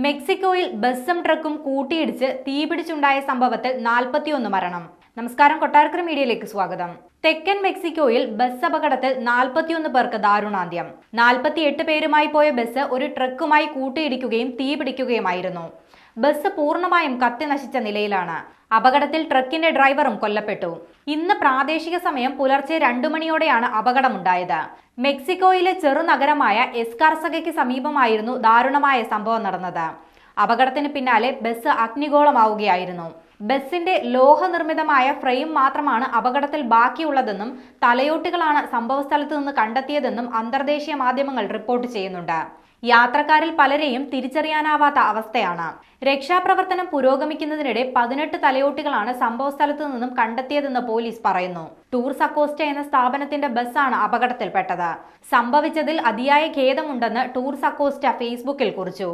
മെക്സിക്കോയിൽ ബസ്സും ട്രക്കും കൂട്ടിയിടിച്ച് തീപിടിച്ചുണ്ടായ സംഭവത്തിൽ 41 മരണം. നമസ്കാരം, കൊട്ടാരക്കര മീഡിയയിലേക്ക് സ്വാഗതം. തെക്കൻ മെക്സിക്കോയിൽ ബസ് അപകടത്തിൽ 41 പേർക്ക് ദാരുണാന്ത്യം. 48 പേരുമായി പോയ ബസ് ഒരു ട്രക്കുമായി കൂട്ടിയിടിക്കുകയും തീപിടിക്കുകയുമായിരുന്നു. ബസ് പൂർണ്ണമായും കത്തി നശിച്ച നിലയിലാണ്. അപകടത്തിൽ ട്രക്കിന്റെ ഡ്രൈവറും കൊല്ലപ്പെട്ടു. ഇന്ന് പ്രാദേശിക സമയം പുലർച്ചെ 2 മണിയോടെയാണ് അപകടമുണ്ടായത്. മെക്സിക്കോയിലെ ചെറുനഗരമായ എസ്കാർസഗയ്ക്ക് സമീപമായിരുന്നു ദാരുണമായ സംഭവം നടന്നത്. അപകടത്തിന് പിന്നാലെ ബസ് അഗ്നിഗോളമാവുകയായിരുന്നു. ബസിന്റെ ലോഹനിർമ്മിതമായ ഫ്രെയിം മാത്രമാണ് അപകടത്തിൽ ബാക്കിയുള്ളതെന്നും തലയോട്ടികളാണ് സംഭവസ്ഥലത്ത് നിന്ന് കണ്ടെത്തിയതെന്നും അന്തർദേശീയ മാധ്യമങ്ങൾ റിപ്പോർട്ട് ചെയ്യുന്നുണ്ട്. യാത്രക്കാരിൽ പലരെയും തിരിച്ചറിയാനാവാത്ത അവസ്ഥയാണ്. രക്ഷാപ്രവർത്തനം പുരോഗമിക്കുന്നതിനിടെ 18 തലയോട്ടികളാണ് സംഭവസ്ഥലത്തു നിന്നും കണ്ടെത്തിയതെന്ന് പോലീസ് പറയുന്നു. ടൂർസ് അക്കോസ്റ്റ എന്ന സ്ഥാപനത്തിന്റെ ബസ്സാണ് അപകടത്തിൽപ്പെട്ടത്. സംഭവിച്ചതിൽ അതിയായ ഖേദമുണ്ടെന്ന് ടൂർസ് അക്കോസ്റ്റ ഫേസ്ബുക്കിൽ കുറിച്ചു.